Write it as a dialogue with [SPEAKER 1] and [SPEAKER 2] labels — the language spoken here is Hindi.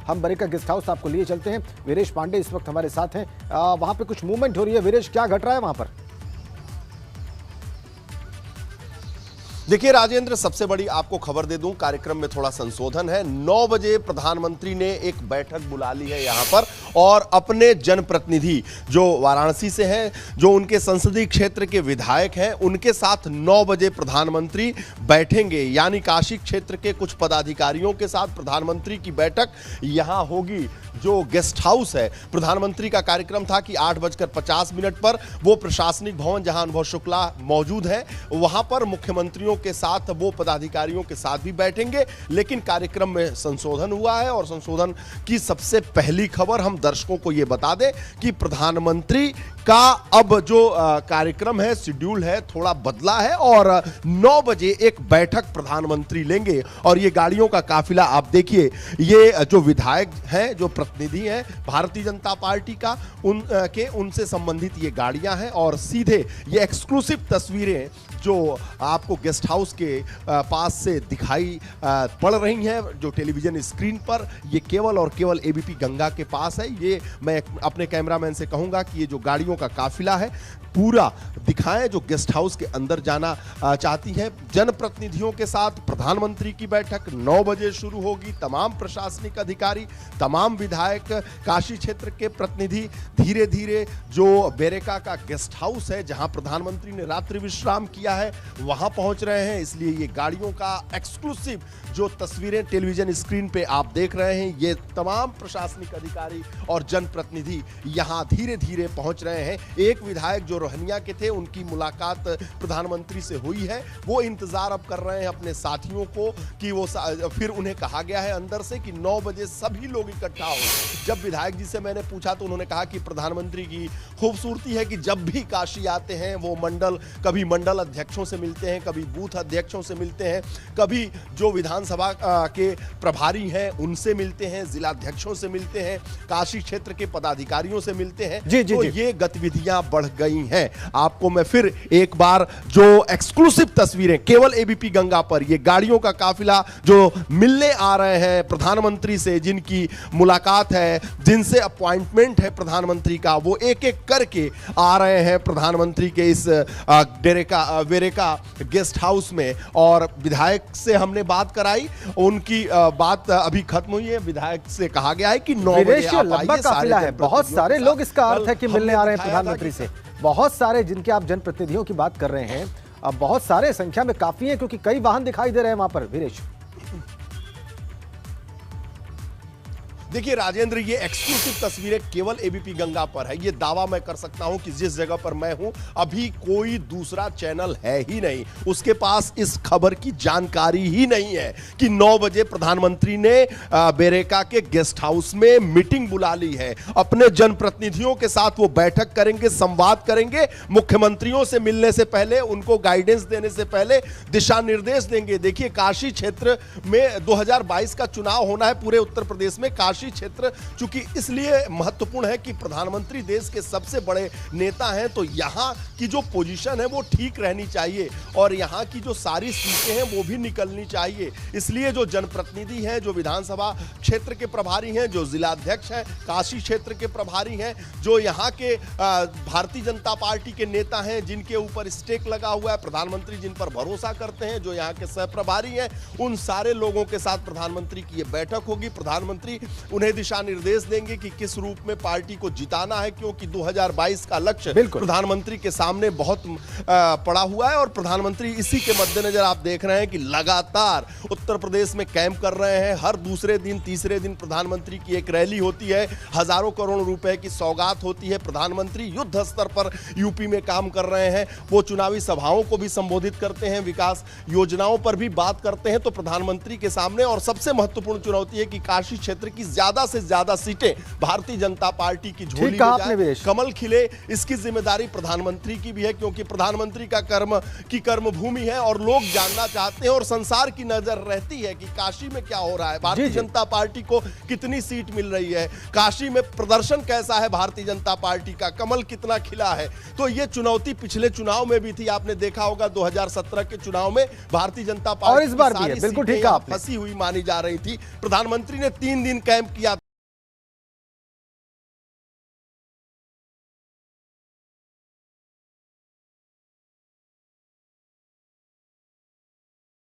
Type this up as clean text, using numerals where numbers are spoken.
[SPEAKER 1] हम बरेका गेस्ट हाउस आपको लिए चलते हैं। वीरेश पांडे इस वक्त हमारे साथ हैं। वहां पे कुछ मूवमेंट हो रही है। वीरेश, क्या घट रहा है वहां पर?
[SPEAKER 2] देखिए राजेंद्र, सबसे बड़ी आपको खबर दे दूं, कार्यक्रम में थोड़ा संशोधन है। 9 बजे प्रधानमंत्री ने एक बैठक बुला ली है यहां पर, और अपने जनप्रतिनिधि जो वाराणसी से हैं, जो उनके संसदीय क्षेत्र के विधायक हैं, उनके साथ 9 बजे प्रधानमंत्री बैठेंगे। यानी काशी क्षेत्र के कुछ पदाधिकारियों के साथ प्रधानमंत्री की बैठक यहां होगी। जो गेस्ट हाउस है, प्रधानमंत्री का कार्यक्रम था कि 8:50 पर वो प्रशासनिक भवन जहां अनुभव शुक्ला मौजूद है, वहां पर मुख्यमंत्रियों के साथ वो पदाधिकारियों के साथ भी बैठेंगे। लेकिन कार्यक्रम में संशोधन हुआ है, और संशोधन की सबसे पहली खबर हम दर्शकों को ये बता दें कि प्रधानमंत्री का अब जो कार्यक्रम है, शेड्यूल है, थोड़ा बदला है, और 9 बजे एक बैठक प्रधानमंत्री लेंगे। और ये गाड़ियों का काफिला आप देखिए, ये जो विधायक हैं, जो प्रतिनिधि हैं भारतीय जनता पार्टी का, उनसे संबंधित ये गाड़ियां हैं। और सीधे ये एक्सक्लूसिव तस्वीरें जो आपको गेस्ट हाउस के पास से दिखाई पड़ रही हैं, जो टेलीविजन स्क्रीन पर, ये केवल और केवल एबीपी गंगा के पास है। ये मैं अपने कैमरामैन से कहूंगा कि ये जो गाड़ियों का काफिला है पूरा दिखाएं, जो गेस्ट हाउस के अंदर जाना चाहती है। जनप्रतिनिधियों के साथ प्रधानमंत्री की बैठक 9 बजे शुरू होगी। तमाम प्रशासनिक अधिकारी, तमाम विधायक, काशी क्षेत्र के प्रतिनिधि धीरे धीरे जो बेरेका का गेस्ट हाउस है, जहां प्रधानमंत्री ने रात्रि विश्राम किया है, वहां पहुंच रहे हैं। इसलिए ये गाड़ियों का एक्सक्लूसिव जो तस्वीरें टेलीविजन स्क्रीन पे आप देख रहे हैं, ये तमाम प्रशासनिक अधिकारी और जनप्रतिनिधि यहां धीरे धीरे पहुंच रहे हैं। एक विधायक जो रोहनिया के थे, उनकी मुलाकात प्रधानमंत्री से हुई है। वो इंतजार अब कर रहे हैं अपने साथियों को कि वो फिर उन्हें कहा गया है अंदर से कि 9 बजे सभी लोग इकट्ठा हो। जब विधायक जी से मैंने पूछा तो उन्होंने कहा कि प्रधानमंत्री की खूबसूरती है कि जब भी काशी आते हैं वो कभी मंडल अध्यक्षों से मिलते हैं, कभी बूथ अध्यक्षों से मिलते हैं, कभी जो विधानसभा के प्रभारी हैं उनसे मिलते हैं, जिलाध्यक्षों से मिलते हैं, काशी क्षेत्र के पदाधिकारियों से मिलते हैं। तो ये गतिविधियां बढ़ गई हैं। आपको मैं फिर एक बार जो एक्सक्लूसिव तस्वीरें केवल एबीपी गंगा पर, ये गाड़ियों का काफिला जो मिलने आ रहे हैं प्रधानमंत्री से, जिनकी मुलाकात है, जिनसे अपॉइंटमेंट है प्रधानमंत्री का, वो एक एक करके आ रहे हैं प्रधानमंत्री के इस वेरेका गेस्ट हाउस में। और विधायक से हमने बात कराई, उनकी बात अभी खत्म हुई है। विधायक से कहा गया है कि 9 बजे आप आइए।
[SPEAKER 1] बहुत सारे लोग, इसका अर्थ है कि मिलने आ रहे हैं प्रधानमंत्री से। बहुत सारे जिनके आप जनप्रतिनिधियों की बात कर रहे हैं, अब बहुत सारे संख्या में काफी हैं, क्योंकि कई वाहन दिखाई दे रहे हैं वहां पर। वीरेश,
[SPEAKER 2] देखिए राजेंद्र, ये एक्सक्लूसिव तस्वीरें केवल एबीपी गंगा पर है। ये दावा मैं कर सकता हूं कि जिस जगह पर मैं हूं अभी कोई दूसरा चैनल है ही नहीं, उसके पास इस खबर की जानकारी ही नहीं है कि 9 बजे प्रधानमंत्री ने बेरेका के गेस्ट हाउस में मीटिंग बुला ली है। अपने जनप्रतिनिधियों के साथ वो बैठक करेंगे, संवाद करेंगे, मुख्यमंत्रियों से मिलने से पहले, उनको गाइडेंस देने से पहले दिशा निर्देश देंगे। देखिए, काशी क्षेत्र में 2022 का चुनाव होना है पूरे उत्तर प्रदेश में। काशी क्षेत्र चूंकि इसलिए महत्वपूर्ण है कि प्रधानमंत्री देश के सबसे बड़े नेता हैं, तो यहां की जो पोजीशन है वो ठीक रहनी चाहिए, और यहां की जो सारी सीटें हैं वो भी निकलनी चाहिए। इसलिए जो जनप्रतिनिधि हैं, जो विधानसभा क्षेत्र के प्रभारी हैं, जो जिलाध्यक्ष हैं, काशी क्षेत्र के प्रभारी हैं, जो यहां के भारतीय जनता पार्टी के नेता हैं, जिनके ऊपर स्टेक लगा हुआ है, प्रधानमंत्री जिन पर भरोसा करते हैं, जो यहां के सह प्रभारी हैं, उन सारे लोगों के साथ प्रधानमंत्री की यह बैठक होगी। प्रधानमंत्री उन्हें दिशा निर्देश देंगे कि किस रूप में पार्टी को जिताना है, क्योंकि 2022 का लक्ष्य प्रधानमंत्री के सामने बहुत पड़ा हुआ है। और प्रधानमंत्री इसी के मद्देनजर आप देख रहे हैं कि लगातार उत्तर प्रदेश में कैंप कर रहे हैं। हर दूसरे दिन, तीसरे दिन प्रधानमंत्री की एक रैली होती है, हजारों करोड़ रुपए की सौगात होती है। प्रधानमंत्री युद्ध स्तर पर यूपी में काम कर रहे हैं, वो चुनावी सभाओं को भी संबोधित करते हैं, विकास योजनाओं पर भी बात करते हैं। तो प्रधानमंत्री के सामने और सबसे महत्वपूर्ण चुनौती है कि काशी क्षेत्र की ज्यादा से ज्यादा सीटें भारतीय जनता पार्टी की झोली में जाए, कमल खिले, इसकी जिम्मेदारी प्रधानमंत्री की भी है, क्योंकि प्रधानमंत्री का कर्म भूमि है और लोग जानना चाहते हैं और संसार की नजर रहती है कि काशी में क्या हो रहा है, भारतीय जनता पार्टी को कितनी सीट मिल रही है, काशी में प्रदर्शन कैसा है भारतीय जनता पार्टी का, कमल कितना खिला है। तो ये चुनौती पिछले चुनाव में भी थी, आपने देखा होगा 2017 के चुनाव में भारतीय जनता पार्टी
[SPEAKER 1] और इस बार भी है, बिल्कुल ठीक है,
[SPEAKER 2] फंसी हुई मानी जा रही थी। प्रधानमंत्री ने 3 दिन कैंप किया